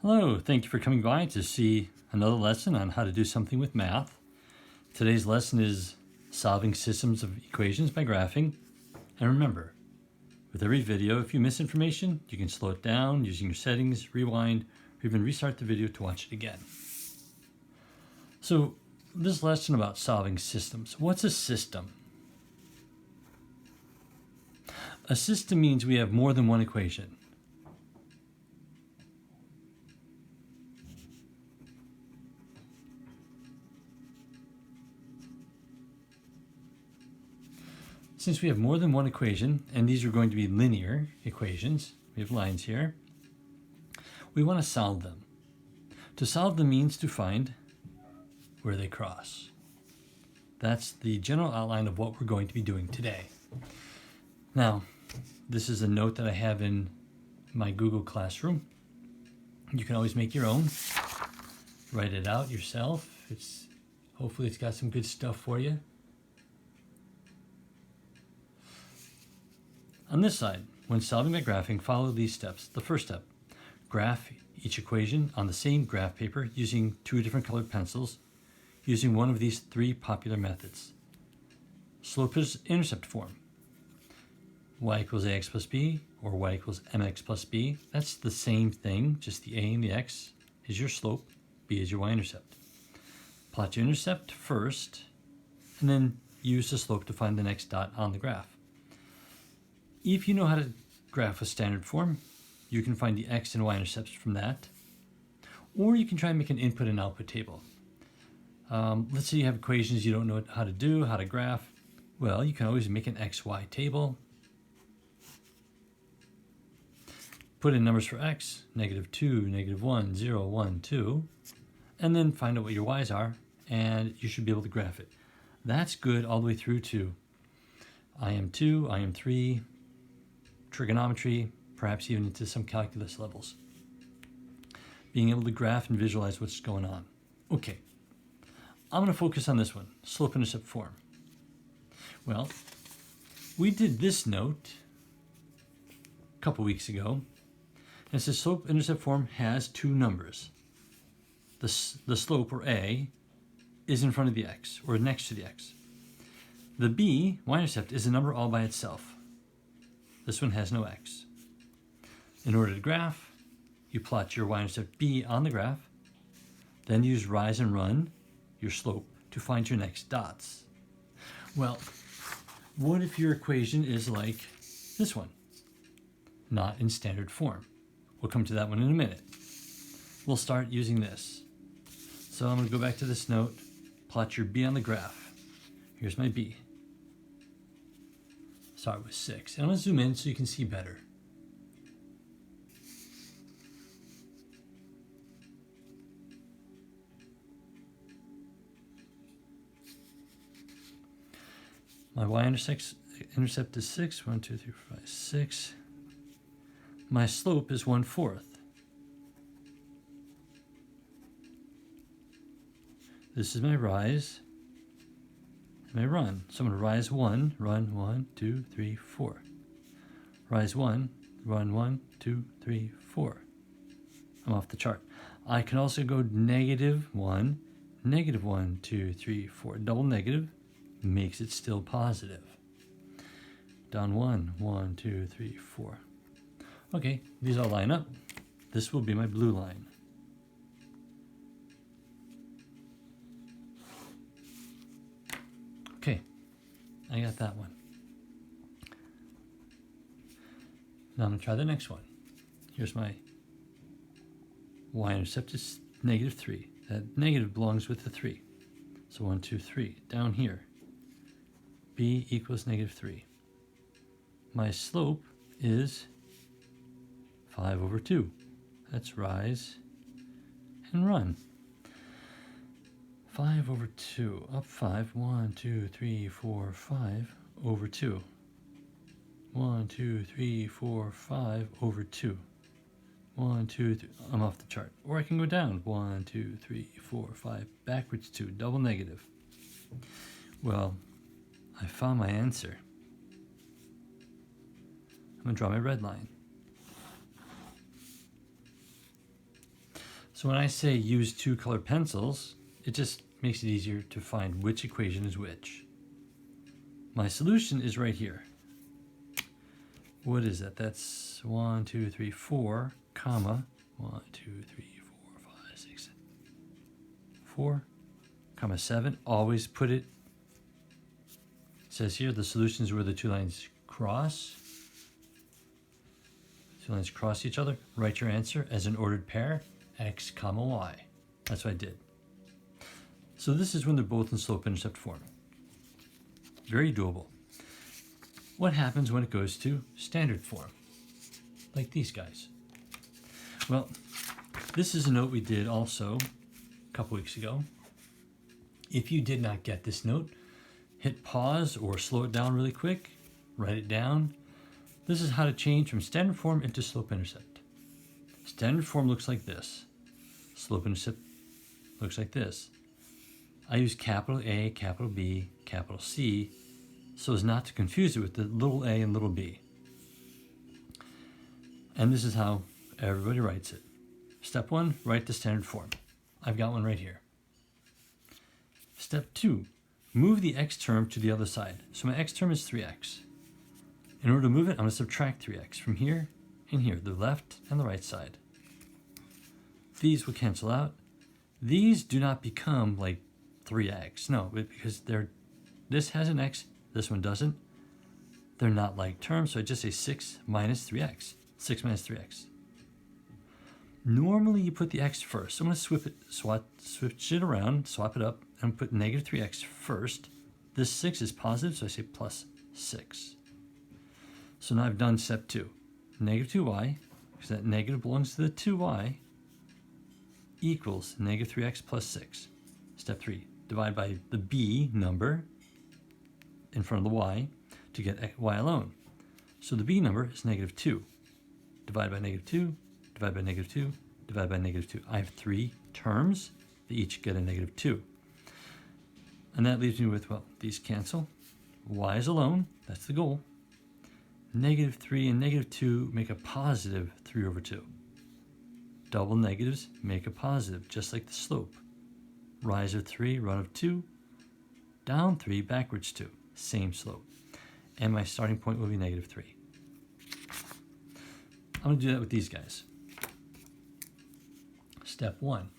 Hello, thank you for coming by to see another lesson on how to do something with math. Today's lesson is solving systems of equations by graphing. And remember, with every video, if you miss information, you can slow it down using your settings, rewind, or even restart the video to watch it again. So this lesson about solving systems. What's a system? A system means we have more than one equation. Since we have more than one equation, and these are going to be linear equations, we have lines here, we want to solve them. To solve them means to find where they cross. That's the general outline of what we're going to be doing today. Now, this is a note that I have in my Google Classroom. You can always make your own. Write it out yourself. Hopefully it's got some good stuff for you. On this side, when solving by graphing, follow these steps. The first step, graph each equation on the same graph paper using two different colored pencils, using one of these three popular methods. Slope-intercept form. Y equals ax plus b, or y equals mx plus b. That's the same thing, just the a and the x is your slope, b is your y-intercept. Plot your intercept first, and then use the slope to find the next dot on the graph. If you know how to graph a standard form, you can find the x and y-intercepts from that. Or you can try and make an input and output table. Let's say you have equations you don't know how to do, how to graph. Well, you can always make an xy table. Put in numbers for x, -2, -1, 0, 1, 2, and then find out what your y's are, and you should be able to graph it. That's good all the way through to IM2, IM3, trigonometry, perhaps even into some calculus levels. Being able to graph and visualize what's going on. Okay, I'm going to focus on this one, slope-intercept form. Well, we did this note a couple weeks ago. And it says slope-intercept form has two numbers. The slope, or a, is in front of the x, or next to the x. The b, y-intercept, is a number all by itself. This one has no x. In order to graph, you plot your y-intercept b on the graph, then use rise and run, your slope, to find your next dots. Well, what if your equation is like this one? Not in standard form. We'll come to that one in a minute. We'll start using this. So I'm going to go back to this note, plot your b on the graph. Here's my b. Start with 6. And I'm going to zoom in so you can see better. My y-intercept is 6. 1, 2, 3, 4, 5, 6. My slope is 1/4. This is my rise and my run. So I'm going to rise 1, run 1, 2, 3, 4. Rise 1, run 1, 2, 3, 4. I'm off the chart. I can also go -1, -1, 2, 3, 4. Double negative makes it still positive. Down 1, 1, 2, 3, 4. Okay, these all line up. This will be my blue line. Okay, I got that one. Now I'm going to try the next one. Here's my y-intercept is -3. That negative belongs with the 3. So 1, 2, 3. Down here, b equals -3. My slope is 5/2. That's rise and run. 5/2, up 5, 1, 2, 3, 4, 5/2. 1, 2, 3, 4, 5/2. 1, 2, 3, I'm off the chart. Or I can go down, 1, 2, 3, 4, 5, backwards 2, double negative. Well, I found my answer. I'm going to draw my red line. So when I say use two colored pencils, it just makes it easier to find which equation is which. My solution is right here. What is that? That's 1, 2, 3, 4, comma, 1, 2, 3, 4, 5, 6, 4, comma 7. Always put it, says here, the solution is where the two lines cross. Two lines cross each other. Write your answer as an ordered pair, x comma y. That's what I did. So this is when they're both in slope-intercept form. Very doable. What happens when it goes to standard form? Like these guys. Well, this is a note we did also a couple weeks ago. If you did not get this note, hit pause or slow it down really quick, write it down. This is how to change from standard form into slope-intercept. Standard form looks like this. Slope-intercept looks like this. I use capital A, capital B, capital C, so as not to confuse it with the little a and little b. And this is how everybody writes it. Step 1, write the standard form. I've got one right here. Step 2, move the x term to the other side. So my x term is 3x. In order to move it, I'm going to subtract 3x from here and here, the left and the right side. These will cancel out. These do not become like 3x. No, because this has an x, this one doesn't. They're not like terms, so I just say 6 minus 3x. 6 minus 3x. Normally you put the x first. So I'm going to switch it around, swap it up, and put negative 3x first. This 6 is positive, so I say plus 6. So now I've done step 2. Negative 2y, because that negative belongs to the 2y, equals negative 3x plus 6. Step 3, divide by the b number in front of the y to get y alone. So the b number is negative 2. Divide by negative 2, divide by negative 2, divide by negative 2. I have 3 terms. They each get a negative 2. And that leaves me with, well, these cancel. Y is alone. That's the goal. Negative 3 and negative 2 make a positive 3 over 2. Double negatives make a positive, just like the slope. Rise of 3, run of 2, down 3, backwards 2. Same slope. And my starting point will be negative 3. I'm going to do that with these guys. Step 1.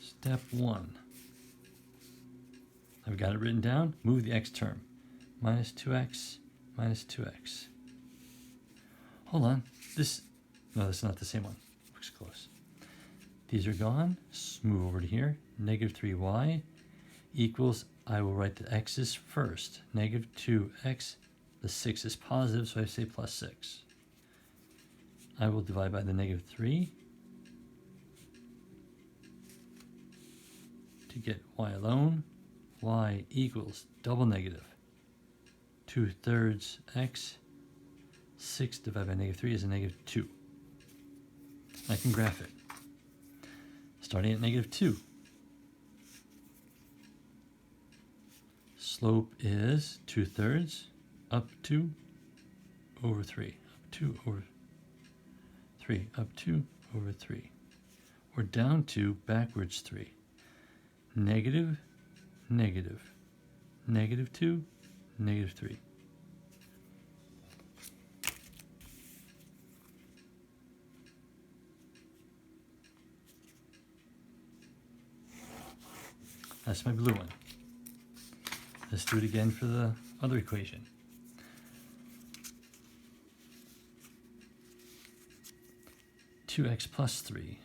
Step 1. I've got it written down. Move the x term. Minus 2x, minus 2x. Hold on. No, that's not the same one. Looks close. These are gone. Move over to here. Negative 3y equals, I will write the x's first. Negative 2x, the 6 is positive, so I say plus 6. I will divide by the negative 3 to get y alone. Y equals double negative 2/3 x. 6 divided by negative 3 is a negative 2. I can graph it. Starting at negative 2. Slope is 2/3 up 2 over 3. Up 2 over 3. Up 2 over 3. Or down 2 backwards 3. Negative, negative, negative 2, negative 3. That's my blue one. Let's do it again for the other equation. Two x plus 3.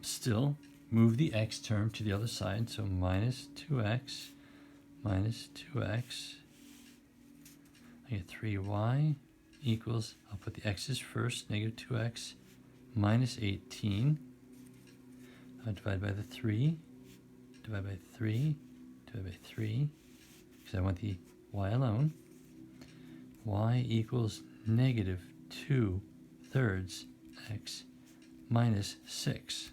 Still, move the x term to the other side. So minus 2x, minus 2x. I get 3y equals, I'll put the x's first, negative 2x minus 18. I'll divide by the 3. Divide by 3, divide by 3, because I want the y alone. Y equals negative 2/3 x minus 6.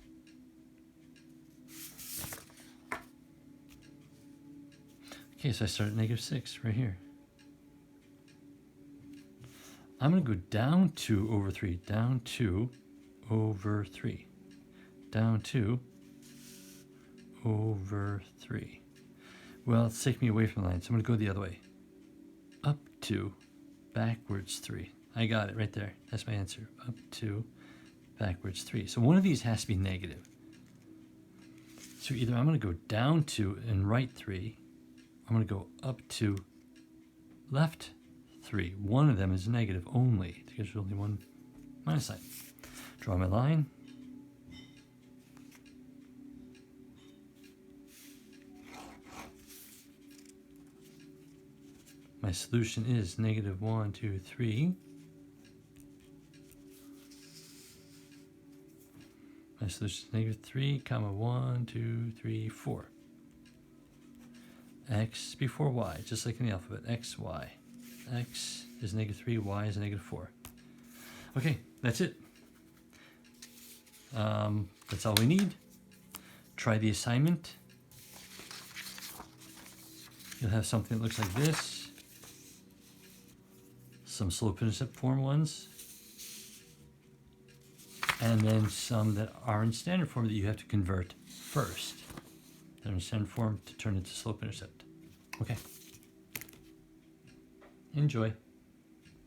Okay, so I start at negative 6 right here. I'm going to go down 2 over 3, down 2 over 3, down 2 over 3. Well, it's taking me away from the line, so I'm going to go the other way. Up 2, backwards 3. I got it right there. That's my answer. Up 2, backwards 3. So one of these has to be negative. So either I'm going to go down 2 and right 3. I'm going to go up 2, left 3. One of them is negative only. There's only one minus sign. Draw my line. My solution is negative 1, 2, 3. My solution is negative 3, comma 1, 2, 3, 4. X before y, just like in the alphabet. X, y. X is negative 3, y is negative 4. Okay, that's it. That's all we need. Try the assignment. You'll have something that looks like this. Some slope-intercept form ones. And then some that are in standard form that you have to convert first. They're in standard form to turn into slope-intercept. Okay. Enjoy.